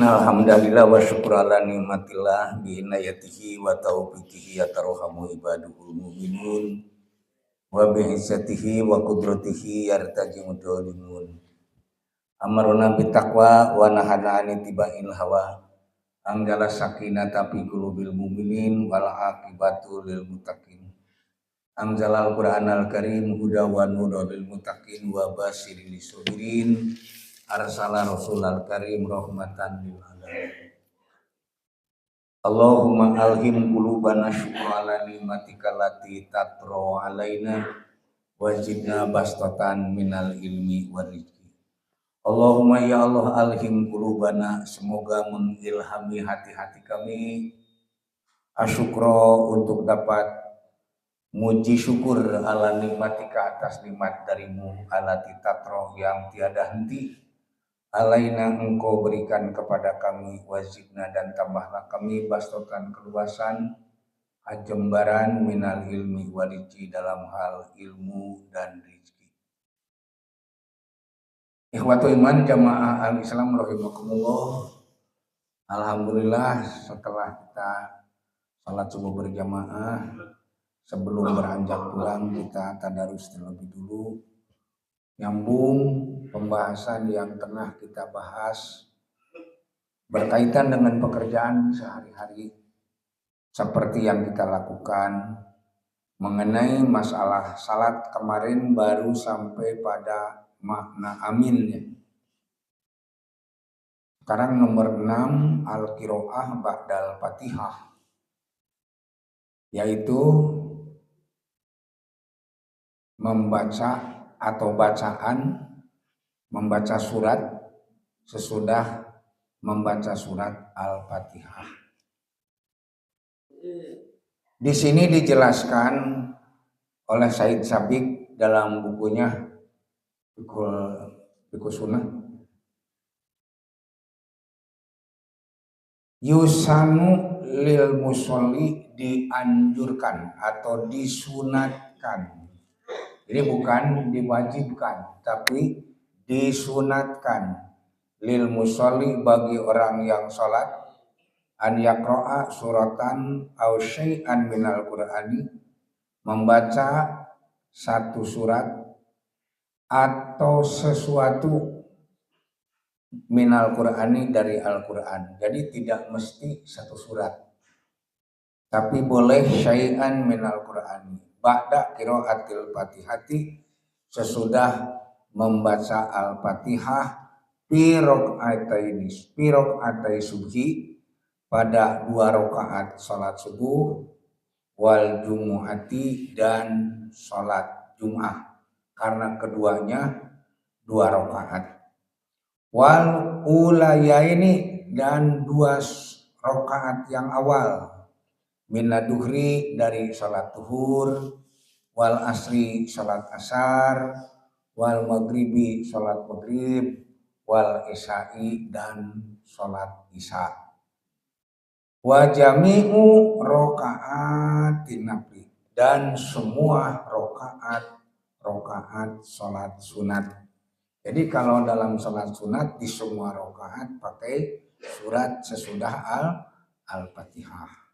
Innal hamdalillah wa syukra ala nikmatillah bi inayatihi wa taufiqihi yatarhamu ibadul mu'minun wa bi izzatihi wa qudratihi yartajimu dzalimun. Amaruna bitaqwa wa nahana an ittiba'il hawa. Anggala sakinata fi qulubil mu'minin wal aqibatu lil muttaqin. Anzalal Qur'anal Karim huda wa nurul lil muttaqin wa basyiril sabirin. Arsala Rasulal Karim rahmatan lil alamin. Allahumma alhim qulubana syukra ala ni'matika lati tatro alaina wajibna bastatan minal ilmi wa rizki. Allahumma ya Allah alhim qulubana, semoga mengilhami hati-hati kami asyukra untuk dapat muji syukur ala nikmatika atas nikmat darimu alati tatro yang tiada henti alaina engkau berikan kepada kami wazidna dan tambahlah kami bastotan keluasan ajembaran minal ilmi waliji dalam hal ilmu dan rizki. Ikhwatu iman jamaah al-Islam rahimakumullah. Alhamdulillah setelah kita salat subuh berjamaah, sebelum beranjak pulang kita tadarus terlebih dulu, nyambung pembahasan yang tengah kita bahas berkaitan dengan pekerjaan sehari-hari seperti yang kita lakukan mengenai masalah salat. Kemarin baru sampai pada makna aminnya. Sekarang nomor 6 al-qiraah ba'dal Fatihah, yaitu membaca atau bacaan membaca surat sesudah membaca surat Al-Fatihah. Di sini dijelaskan oleh Said Sabiq dalam bukunya Fiqhul Sunnah. Yusanu lil musolli, dianjurkan atau disunatkan. Ini bukan diwajibkan, tapi disunatkan lil musolli, bagi orang yang sholat, an yaqra'a suratan aw syai'an minal qur'ani, membaca satu surat atau sesuatu minal qur'ani dari Al-Qur'an. Jadi tidak mesti satu surat, tapi boleh syai'an minal qur'ani ba'da qiraatil Fatihati, sesudah membaca Al-Fatihah, fi raq'atai subhi, pada 2 rakaat salat subuh, wal jumu'ati, dan salat Jum'ah, karena keduanya 2 rakaat. Wal ulayaini, dan 2 rakaat yang awal, minaduhri, dari salat duhur, wal asri, salat asar, wal maghribi, salat maghrib, wal isya'i, dan salat isya. Wa jami'u raka'atin nafli, dan semua rakaat salat sunat. Jadi kalau dalam salat sunat di semua rakaat pakai surat sesudah Al-Fatihah.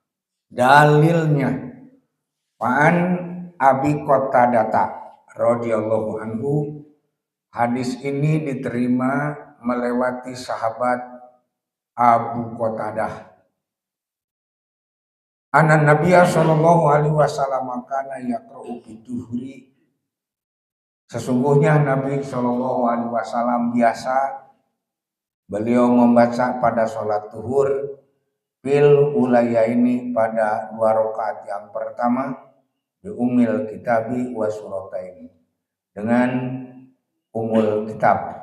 Dalilnya Pan Abi Qatadah radhiyallahu anhu, hadis ini diterima melewati sahabat Abu Qatadah. Anan Nabiya sallallahu alaihi wasallam kana yaqra'u biduhri, sesungguhnya Nabi sallallahu alaihi wasallam biasa beliau membaca pada sholat zuhur, fil ulayaini, pada 2 rakaat yang pertama, bi umil kitabi wa surataini, dengan umul kitab,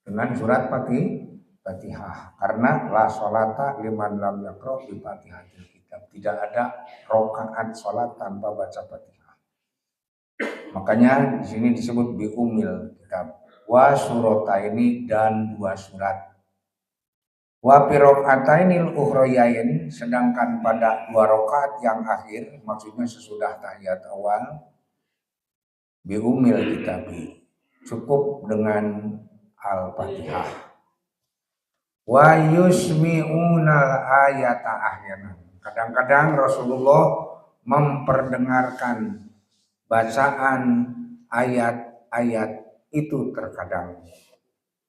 dengan surat Fatihah, karena la sholata liman lam yaqra bi Fatihatil kitab, tidak ada rakaat sholat tanpa baca Fatihah. Makanya di sini disebut bi umil kitab, wa surataini, dan 2 surat. Wa pirokatainil ukhrayain, sedangkan pada 2 rakaat yang akhir, maksudnya sesudah tahiyat awal, bi umil kitabi, cukup dengan Al-Fatihah. wa yusmi'unal ayata ahyanan. Kadang-kadang Rasulullah memperdengarkan bacaan ayat-ayat itu terkadang.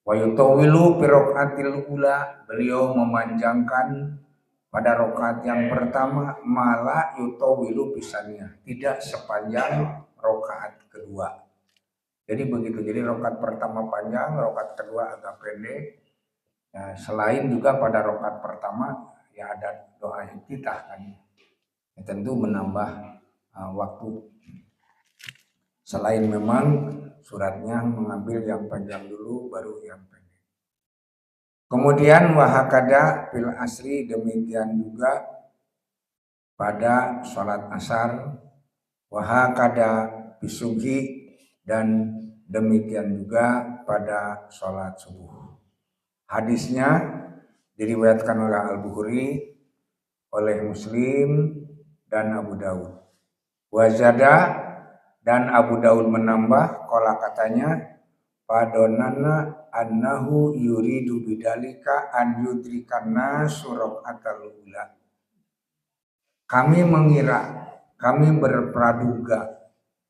Wa yutawilu fi rakaatil ula, beliau memanjangkan pada rakaat yang pertama, malah yutawilu pisannya, tidak sepanjang rakaat kedua. Jadi begitu. Jadi rakaat pertama panjang, rakaat kedua agak pendek. Ya, selain juga pada rakaat pertama ya ada doa iftitah kan. Ya, tentu menambah waktu. Selain memang suratnya mengambil yang panjang dulu baru yang pendek. Kemudian wahakada fil asri, demikian juga pada sholat asar, wahakada bisubhi, dan demikian juga pada sholat subuh. Hadisnya diriwayatkan oleh Al-Bukhari, oleh Muslim, dan Abu Daud. Wazada, dan Abu Daud menambah, qala katanya, padonana annahu yuridu bidalika an yudrikanna suraqatal ula. Kami mengira, kami berpraduga,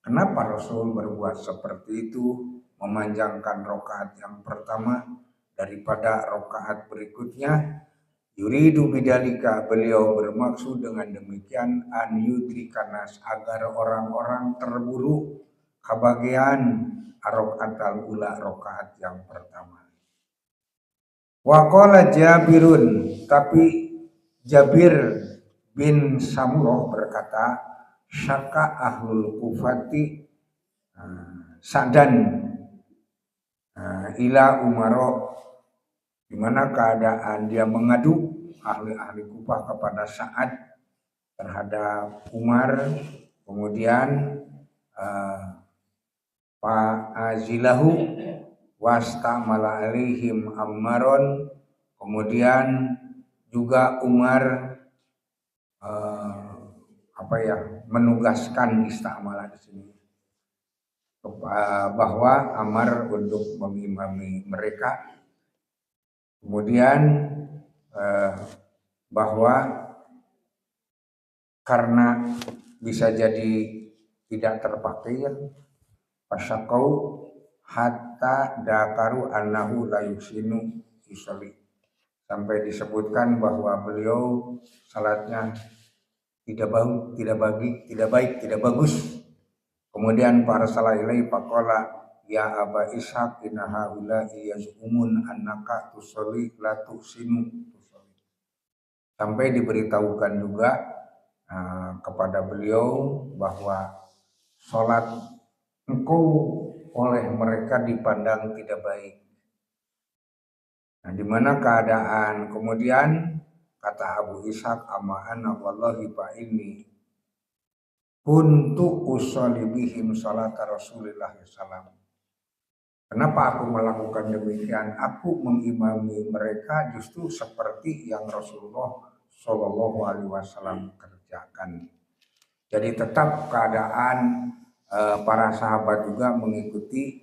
kenapa Rasul berbuat seperti itu, memanjangkan rakaat yang pertama daripada rakaat berikutnya. Yuridu bidalika, beliau bermaksud dengan demikian an yudrikanas, agar orang-orang terburu kebagian rakaat ula, rakaat yang pertama. Wa qala Jabirun, tapi Jabir bin Samurah berkata, syaka ahlul kufati sadan ila umaro, di mana keadaan dia mengadu ahli-ahli Kufah kepada Sa'ad terhadap Umar. Kemudian fa'azilahu wastamala alaihim Ammaron. Kemudian juga Umar menugaskan istamala di sini bahwa Ammar untuk mengimami mereka. Kemudian bahwa karena bisa jadi tidak terpakai ya, pasyakau hatta dakaru annahu la yuksinu yusalli, sampai disebutkan bahwa beliau salatnya tidak baik, tidak bagus. Kemudian para salahilai faqala ya Aba Ishaq inna haula yaz'umun annaka tusolli la tusinu tusolli, sampai diberitahukan juga kepada beliau bahwa sholat engkau oleh mereka dipandang tidak baik. Nah, di mana keadaan kemudian kata Abu Ishaq, ama'ana wallahi fa inni kuntu usolli bihim salat Rasulullah SAW. Kenapa aku melakukan demikian? Aku mengimami mereka justru seperti yang Rasulullah Shallallahu Alaihi Wasallam kerjakan. Jadi tetap keadaan para sahabat juga mengikuti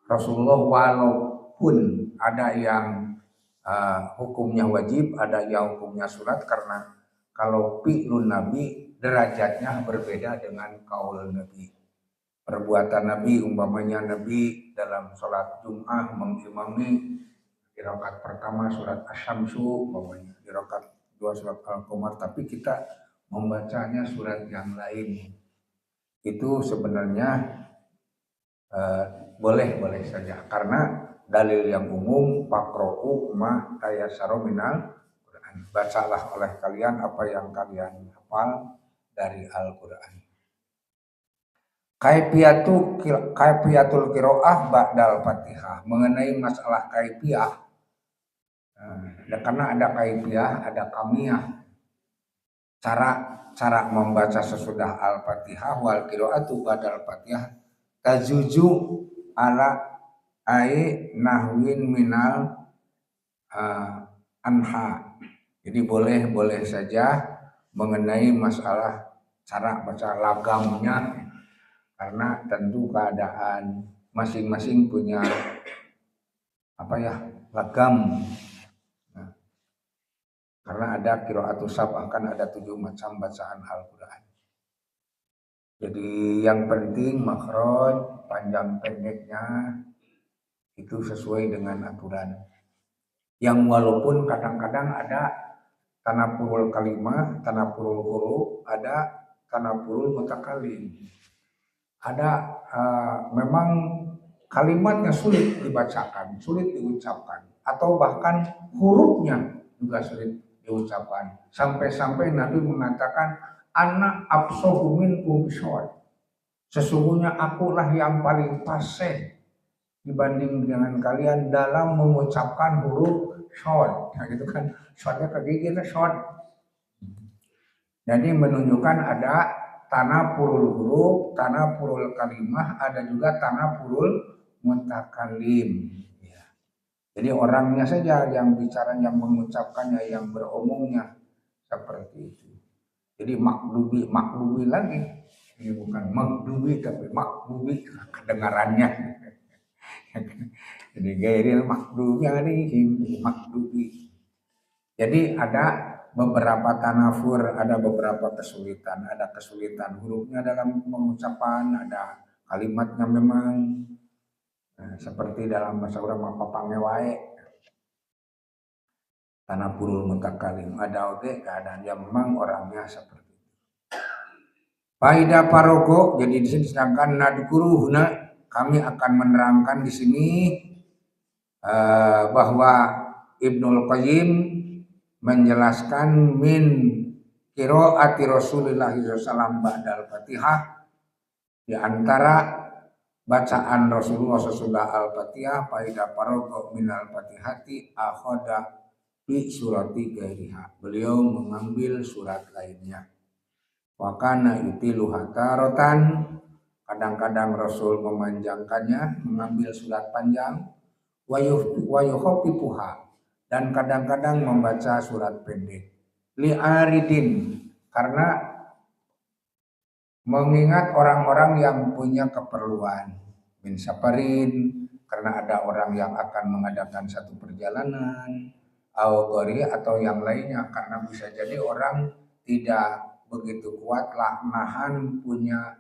Rasulullah, walaupun ada yang hukumnya wajib, ada yang hukumnya sunat, karena kalau fi'lun Nabi derajatnya berbeda dengan qaul Nabi. Perbuatan Nabi, umpamanya Nabi dalam sholat Jum'ah mengimami di rakaat pertama surat Asy-Syamsu, umpamanya di rakaat kedua surat Al-Qamar, tapi kita membacanya surat yang lain. Itu sebenarnya boleh saja, karena dalil yang umum faqra'u ma tayassara minal Qur'an, bacalah oleh kalian apa yang kalian hafal dari Al-Qur'an. Kaifiyatul qiraah ba'dal Fatihah, mengenai masalah kaifiyah. Karena ada kaifiyah, ada kamiyah. Cara membaca sesudah Al-Fatihah, wal qiraatu ba'dal Fatihah tazuju ala nahwin minal anha. Jadi boleh saja mengenai masalah cara baca lagamnya, karena tentu keadaan masing-masing punya lagam. Nah, karena ada qiraatus sab'ah, kan ada 7 macam bacaan Al-Quran. Jadi yang penting makhraj, panjang pendeknya itu sesuai dengan aturan. Yang walaupun kadang-kadang ada tanapurul kalimah, tanapurul huruf, ada tanapurul mutakalim. Ada memang kalimatnya sulit dibacakan, sulit diucapkan, atau bahkan hurufnya juga sulit diucapkan. Sampai-sampai Nabi mengatakan, anak afsahu minkum bisyawad. Sesungguhnya akulah yang paling fasih dibanding dengan kalian dalam mengucapkan huruf syad. Nah gitu kan, syadnya kegigit syad. Jadi menunjukkan ada tanapurul huruf, tanapurul kalimah, ada juga tanapurul mutakalim. Ya. Jadi orangnya saja yang bicara, yang mengucapkannya, yang beromongnya seperti itu. Jadi makdubi lagi. Ini bukan makdubi tapi makdubi kedengarannya. Jadi gairil makdubi alaihim makdubi. Jadi ada beberapa tanafur, ada beberapa kesulitan, ada kesulitan hurufnya dalam pengucapan, ada kalimatnya memang seperti dalam bahasa urang papange wae. Tanafurul mutakalim, ada oke keadaan yang memang orangnya seperti itu. Faida parogo, jadi di sini sedangkan nadkuru huna, kami akan menerangkan di sini bahwa Ibnul Qayyim menjelaskan min qiraati Rasulullah SAW ba'dal Fatihah, di antara bacaan Rasulullah sesudah Al-Fatihah, faida parogo minal Fatihati akhoda bi surati gairiha. Beliau mengambil surat lainnya. Wa kana yutilu hatarotan, kadang-kadang Rasul memanjangkannya, mengambil surat panjang, wa yukhaffifuha, dan kadang-kadang membaca surat pendek. Li'aridin, karena mengingat orang-orang yang punya keperluan. Min safarin, karena ada orang yang akan mengadakan satu perjalanan. Awgori, atau yang lainnya, karena bisa jadi orang tidak begitu kuatlah nahan punya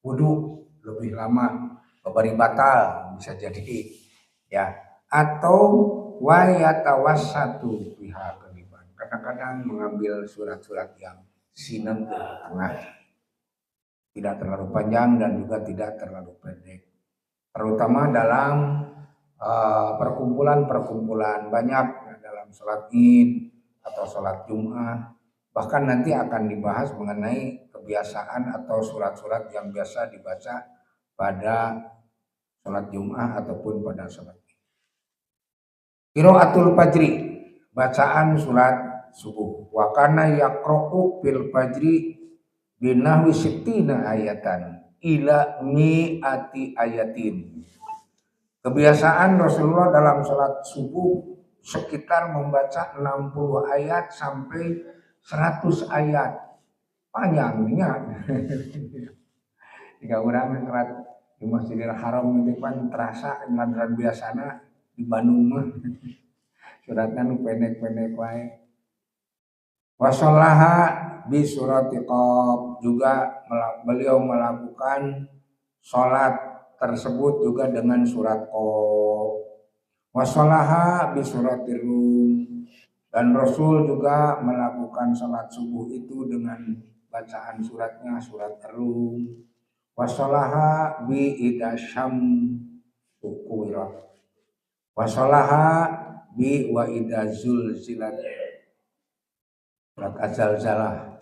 wudhu lebih lama, bari batal bisa jadi ya, atau wayatawassatu biha kaliban, kadang-kadang mengambil surat-surat yang sinem ke tengah, tidak terlalu panjang dan juga tidak terlalu pendek, terutama dalam perkumpulan-perkumpulan banyak, dalam sholat Id atau sholat Jum'ah. Bahkan nanti akan dibahas mengenai kebiasaan atau surat-surat yang biasa dibaca pada sholat Jum'ah ataupun pada sholat Id. Qiraatul fajri, bacaan surat subuh. Wa kana yaqra'u fil fajri binahwi sittina ayatan ila mi'ati ayatin. Kebiasaan Rasulullah dalam sholat subuh sekitar membaca 60 ayat sampai 100 ayat. Panjangnya. Jika orang sholat di Masjidil Haram itu kan terasa ngandran biasana di Bandung mah. Suratnya nu pendek-pendek wae. Wasallaha bi surati Qaf, juga beliau melakukan sholat tersebut juga dengan surat Qaf. Wasallaha bi surati Rum, dan Rasul juga melakukan sholat subuh itu dengan bacaan suratnya surat Rum. Wasallaha bi idasyam ukuwirat, wasallaha bi wa idazul zilat, surat Az-Zalzalah.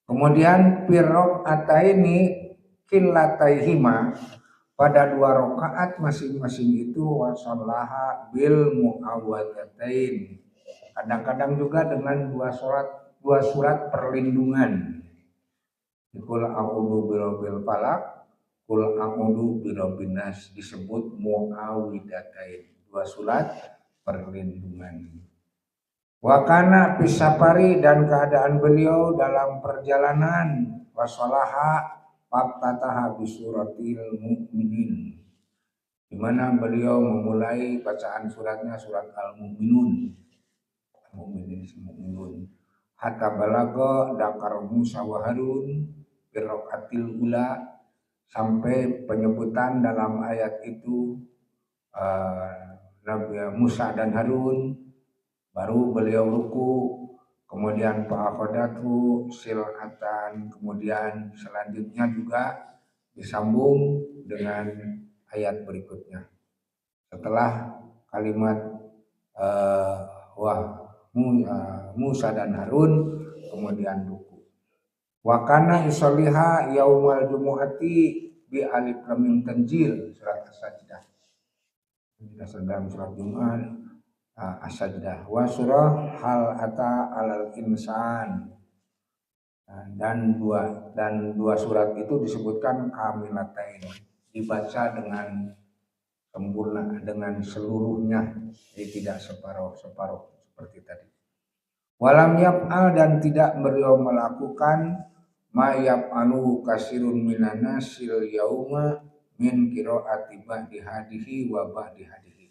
Kemudian firroq ataini kilataihima, pada 2 rakaat masing-masing itu wasallaha bil muawwadatain, kadang-kadang juga dengan 2 surat perlindungan. Qul a'udzu birabbil falaq, qul a'udzu birabbin nas, disebut muawwidatain, 2 surat perlindungan. Wa kana pisafari, dan keadaan beliau dalam perjalanan, wasallaha faftataha bi suratil mu'minin, di mana beliau memulai bacaan suratnya surat Al-Mu'minun. Al-Mu'minun. Hatta balaga dakar Musa wa Harun birrokatil ula, sampai penyebutan dalam ayat itu Nabi Musa dan Harun, baru beliau ruku, kemudian fa'akhadatu silatan, kemudian selanjutnya juga disambung dengan ayat berikutnya. Setelah kalimat Musa dan Harun, kemudian ruku. Wa kana yusalliha yaumal jumu'ati bi alif lam mim tanzil, surat As-Sajdah. Kita sedang surat Jumat As-Sajdah. Wa surah hal ata alal insan. Dan dua surat itu disebutkan kamilatain, dibaca dengan sempurna, dengan seluruhnya, jadi tidak separuh seperti tadi. Walam yaf'al, dan tidak beliau melakukan ma yaf'alu kasirun minana sil yauma min qiraati ba'di hadihi wa ba'di hadihi.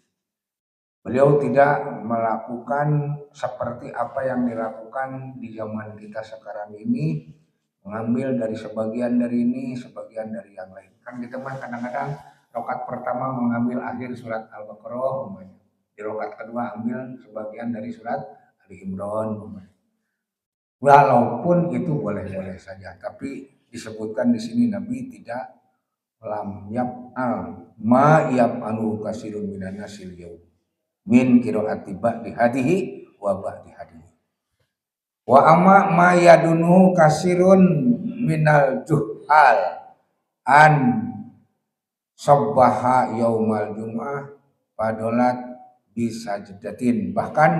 Beliau tidak melakukan seperti apa yang dilakukan di zaman kita sekarang ini, mengambil dari sebagian dari ini, sebagian dari yang lain. Kan kita mah kadang-kadang rakaat pertama mengambil akhir surat Al-Baqarah, di rakaat kedua ambil sebagian dari surat Ali Imran. Walaupun itu boleh-boleh saja, tapi disebutkan di sini Nabi tidak lam yaf'al ma yaf'alu kasirun minan nasil yaum min qiraati ba'di hadihi wa ba'di hadihi. Wa amma ma yadunu kasirun minal juhal an sabbaha yaumal jum'ah padolat bisajdatin. Bahkan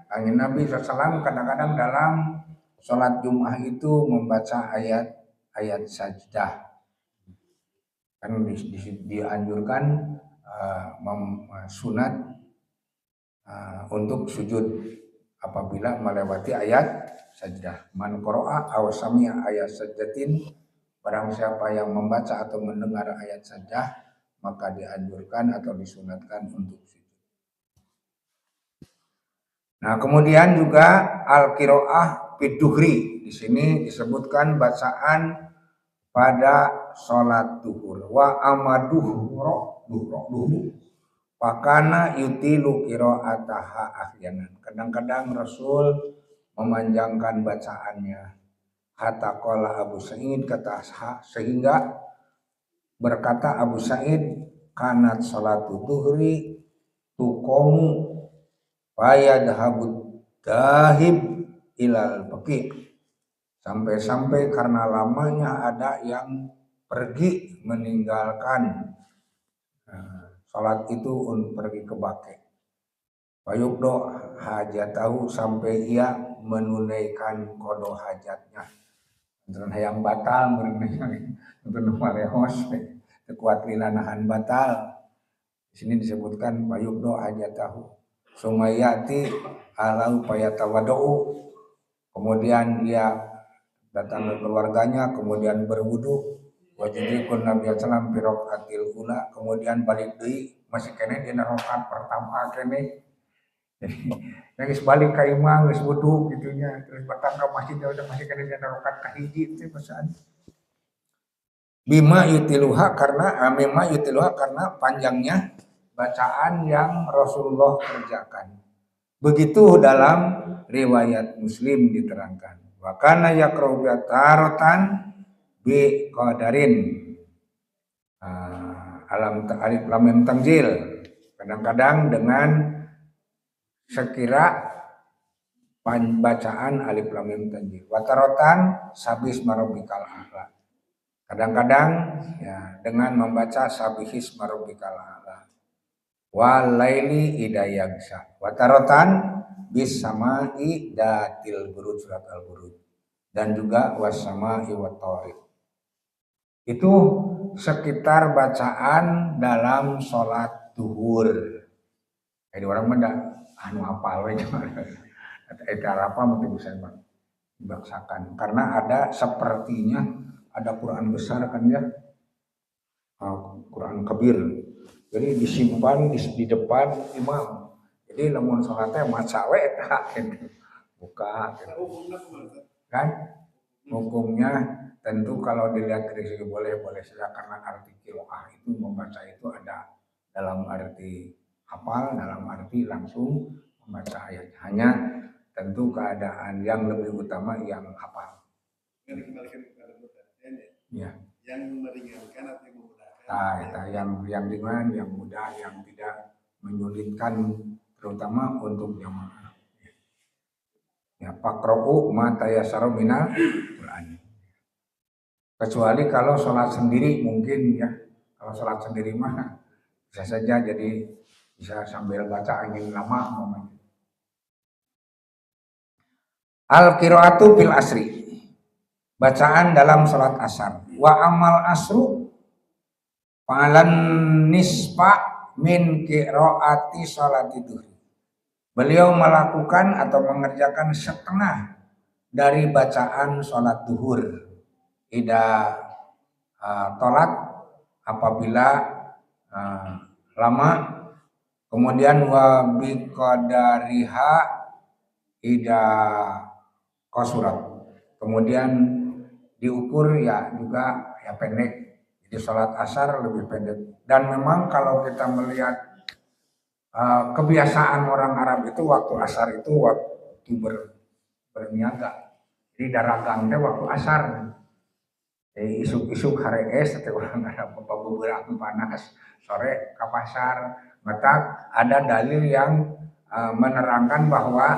Kanjeng Nabi SAW kadang-kadang dalam sholat Jum'ah itu membaca ayat sajdah. Kan dianjurkan sunat untuk sujud apabila melewati ayat sajdah. Man qara'a aw sami'a ayat sajdatin, barang siapa yang membaca atau mendengar ayat sajdah, maka dianjurkan atau disunatkan untuk sujud. Nah, kemudian juga al-qiraah biduhri, di sini disebutkan bacaan pada sholat duhur. Wa amaduhru pakana yutilu qiraataha ahyanan. Kadang-kadang Rasul memanjangkan bacaannya. Hatta qala Abu Sa'id, kata sehingga berkata Abu Sa'id, kanat salatu duhri tuqomu fayadhabud dahib ilal baqi. Sampai-sampai karena lamanya ada yang pergi meninggalkan salat itu untuk pergi ke Baqi. Fayuqdo hajatahu, sampai ia menunaikan qada hajatnya. Antara hayang batal untuk marehos kuat lilanahan batal. Di sini disebutkan fayuqdo hajatahu. Sumayati alau payatawadau. Kemudian dia datang ke keluarganya, kemudian berwudu. Wajibikun Nabi Sallam pirok atil ula, kemudian balik deui masih kene dina rakaat pertama kene. Jadi yang balik ka imam geus wudu gitunya, terus datang ke masjid udah masih kene dina rakaat kahiji teh bacaan. Bima yutiluha, karena panjangnya bacaan yang Rasulullah kerjakan. Begitu dalam riwayat Muslim diterangkan. Wa kana yaqra'u taratan bi qadarin alam alif lam mim tanzil, kadang-kadang dengan sekira bacaan alif lam mim tanzil. Wa taratan sabis marobikal a'la, kadang-kadang ya dengan membaca sabihis marobikal a'la. Wal laili idza yaghsha, wa taratan bis sama'i datil buruj, surat al-buruj, dan juga was sama'i wat tariq. Itu sekitar bacaan dalam sholat duhur. Jadi orang menda anu apal we eta apa mungkin bisa dibaksakan, karena ada sepertinya ada Quran besar kan ya, Quran kabir Jadi disimpan di depan imam. Jadi lamun salatnya maca we gitu. Buka gitu. Kan hukumnya tentu kalau dilihat dari segi boleh saja karena arti qiraah itu membaca itu ada dalam arti hafal, dalam arti langsung membaca ayat. Hanya tentu keadaan yang lebih utama yang hafal. Ya. Yang meringankan atau memudahkan. Yang ringan, yang mudah, yang tidak menyulitkan terutama untuk jamaah. Ya, faqra'u ma tayassara minal Qur'an. Kecuali kalau sholat sendiri mungkin ya. Kalau sholat sendiri mah bisa saja jadi bisa sambil baca angin lama momennya. Al-qira'atu fil asri. Bacaan dalam sholat asar. Wa amal asru falan nisfa min qira'ati sholati duhur. Beliau melakukan atau mengerjakan setengah dari bacaan sholat duhur. Ida tolat apabila lama, kemudian wa biqadariha ida qasurat. Kemudian diukur ya juga ya pendek. Jadi sholat asar lebih pendek. Dan memang kalau kita melihat kebiasaan orang Arab itu waktu asar itu waktu berniaga. Jadi daragangnya waktu asar. Jadi isuk-isuk hari es atau orang Arab beberapa panas sore ke pasar. Maka ada dalil yang menerangkan bahwa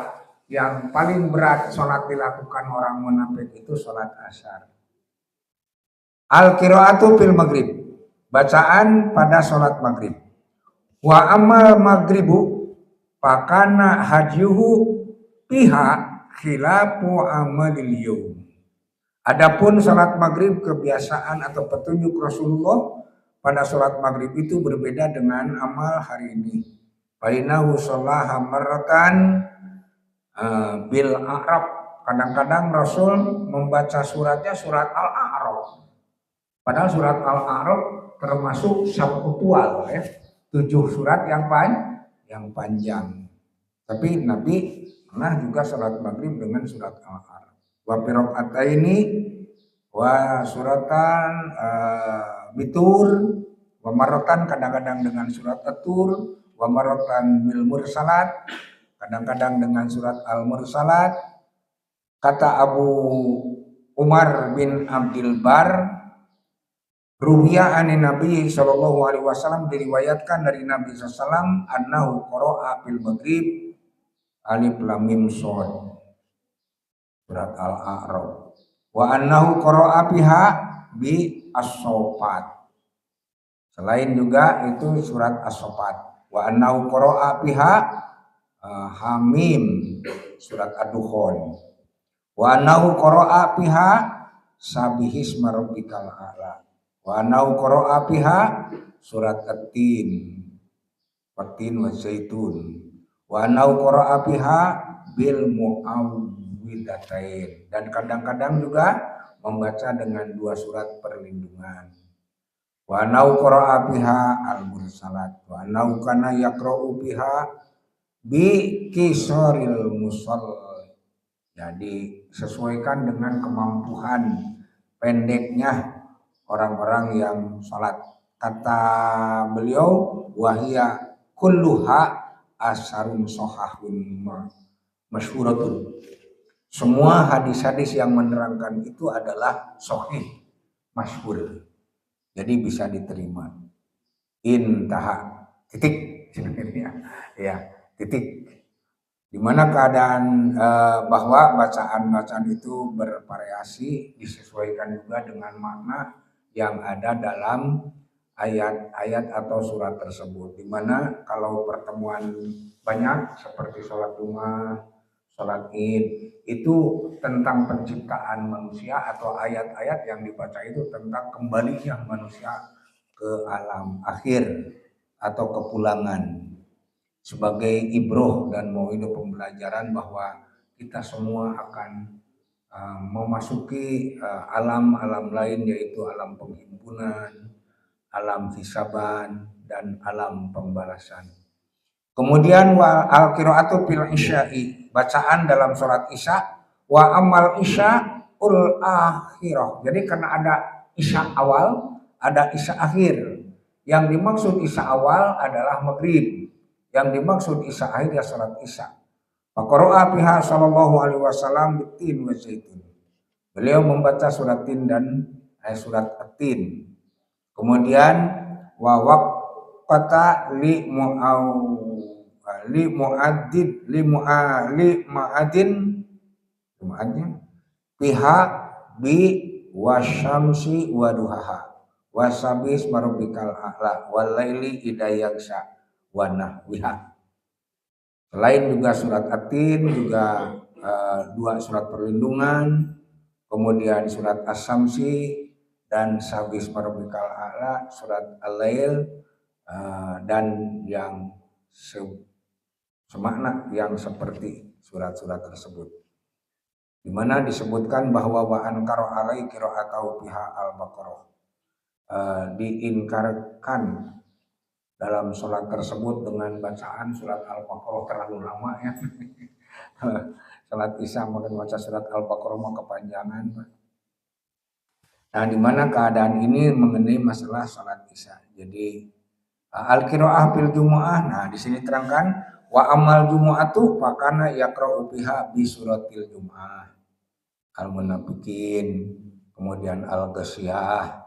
yang paling berat sholat dilakukan orang munafik itu sholat asar. Al-qira'atu fil maghrib. Bacaan pada sholat maghrib. Wa amal maghribu pakana hadyuhu piha khilafu amalil yawm. Adapun salat maghrib kebiasaan atau petunjuk Rasulullah pada salat maghrib itu berbeda dengan amal hari ini. Bainahu shallaha marratan bil a'raf. Kadang-kadang Rasul membaca suratnya surat Al-A'raf. Padahal surat Al-A'raf termasuk sabtual ya. 7 surat yang panjang. Tapi Nabi pernah juga salat maghrib dengan surat Al-A'raf. Wa piraqataini wa suratan bitur wa maratan kadang-kadang dengan surat At-Tur wa maratan bil mursalat kadang-kadang dengan surat Al-Mursalat. Kata Abu Umar bin Abdul Bar, ruwiya anin Nabi sallallahu alaihi wasallam, diriwayatkan dari Nabi sallallahu alaihi wasallam annahu qara'a fil maghrib alif lam mim shad surat Al-A'raf wa annahu qara'a biha bi as-sofat. Selain juga itu surat as-sofat. Wa annahu qara'a biha hamim surat ad-dukhan. Wa annahu qara'a biha sabihisma rabbikal a'la. Wa annahu qara'a biha surat at-tin wa zaitun. Wa annahu qara'a biha bil mu'awwidzatain. Dan kadang-kadang juga membaca dengan 2 surat perlindungan. Wa annahu qara'a biha al-mursalat. Wa annahu kana yaqra'u biha bi kisaril musall. Jadi sesuaikan dengan kemampuan pendeknya orang-orang yang salat. Kata beliau wahia kulluha asarun sohahun masyhuratun. Semua hadis-hadis yang menerangkan itu adalah sahih, masyhur. Jadi bisa diterima. Intaha. Titik. Ya, titik. Dimana keadaan bahwa bacaan-bacaan itu bervariasi, disesuaikan juga dengan makna yang ada dalam ayat-ayat atau surat tersebut. Dimana kalau pertemuan banyak seperti sholat Jumat, sholat Id, itu tentang penciptaan manusia, atau ayat-ayat yang dibaca itu tentang kembalinya manusia ke alam akhir atau kepulangan. Sebagai ibroh dan mauidhah pembelajaran bahwa kita semua akan memasuki alam-alam lain, yaitu alam penghimpunan, alam hisaban, dan alam pembalasan. Kemudian wa al qiraatu fil isya'i, bacaan dalam sholat isya, wa amal isya ul akhirah. Jadi karena ada isya awal, ada isya akhir. Yang dimaksud isya awal adalah maghrib. Yang dimaksud isya akhir ya sholat isya. Faqara'a biha sallallahu alaihi wasallam bitin wa zaitun. Beliau membaca surat tin dan surat at-tin. Kemudian wa waqata li mu'adin pihak bi wasyamsi waduhaha wasabis marubikal a'la walaili idayaksa wa nahwiha. Selain juga surat at-tin juga dua surat perlindungan, kemudian surat as-samsi dan sabis marubikal a'la, surat al-lail dan yang semakna yang seperti surat-surat tersebut, di mana disebutkan bahwa wa ankara alai qira'atahu biha al-baqarah, diinkarkan dalam sholat tersebut dengan bacaan surat al-baqarah. Terlalu lama ya. Sholat isya makan baca surat al-baqarah mau kepanjangan. Nah, di mana keadaan ini mengenai masalah sholat isya. Jadi al-qiraah fil jumu'ah. Nah, di sini terangkan wa amal jumu'atu fakana yaqra'u biha bi suratil jumu'ah. Al-munafiqin, kemudian al-ghasyiyah,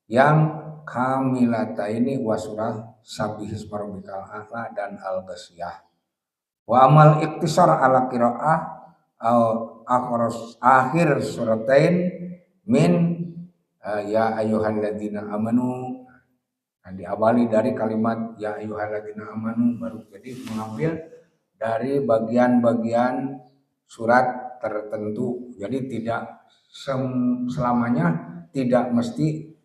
yang kamilata ini wa surah sabihis marubikal a'la dan al-ghasyiyah. Wa amal iktisar ala qiraah akhir suratain min ya ayyuhalladzina amanu. Nah, diawali dari kalimat ya ayyuhalladzina amanu, baru jadi mengambil dari bagian-bagian surat tertentu. Jadi tidak selamanya, tidak mesti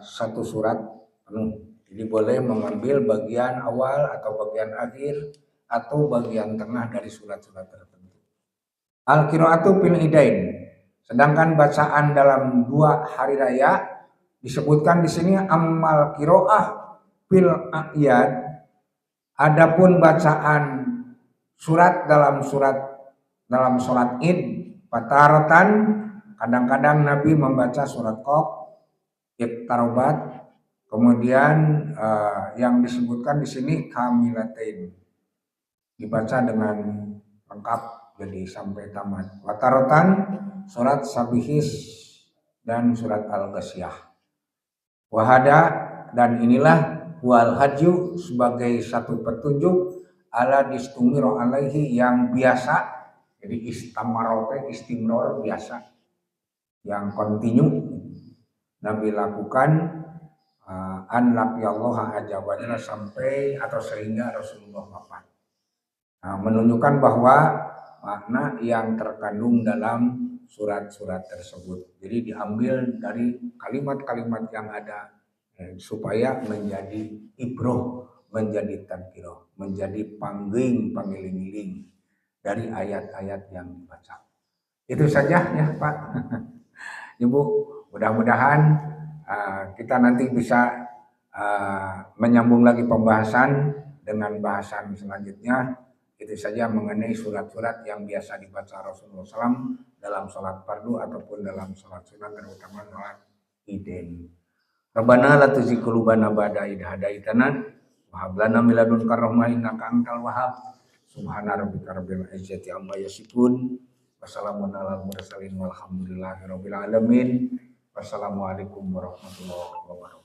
satu surat penuh. Jadi boleh mengambil bagian awal atau bagian akhir atau bagian tengah dari surat-surat tertentu. Al-qiraatu fil idain, sedangkan bacaan dalam dua hari raya disebutkan di sini amal qiraah fil a'yad. Adapun bacaan surat dalam sholat Id, pataratan kadang-kadang Nabi membaca surat Qaf, Iqtarabat, kemudian yang disebutkan di sini kamilatain, dibaca dengan lengkap jadi sampai tamat. Wataratan surat Sabihis dan surat Al-Ghasyiyah. Wahada, dan inilah wal haju sebagai satu petunjuk ala distumiro alaihi, yang biasa, jadi istimror biasa, yang kontinu Nabi lakukan an laqiyallaha azza wa jalla sampai atau sehingga Rasulullah wafat. Nah, menunjukkan bahwa makna yang terkandung dalam surat-surat tersebut. Jadi diambil dari kalimat-kalimat yang ada supaya menjadi ibroh, menjadi tadkirah, menjadi pangiling-pangiling dari ayat-ayat yang dibaca. Itu saja ya Pak. Ibu, mudah-mudahan kita nanti bisa menyambung lagi pembahasan dengan bahasan selanjutnya. Itu saja mengenai surat-surat yang biasa dibaca Rasulullah SAW dalam sholat fardu ataupun dalam sholat sunat, terutama sholat Idain. Rabbana la tuzigh qulubana ba'da idh hadaitana wa hab lana min ladunka rahmah innaka antal wahhab. Subhana rabbika rabbil izzati amma yasifun. Wassalamun alal mursalin walhamdulillahi rabbil alamin. Wassalamualaikum warahmatullahi wabarakatuh.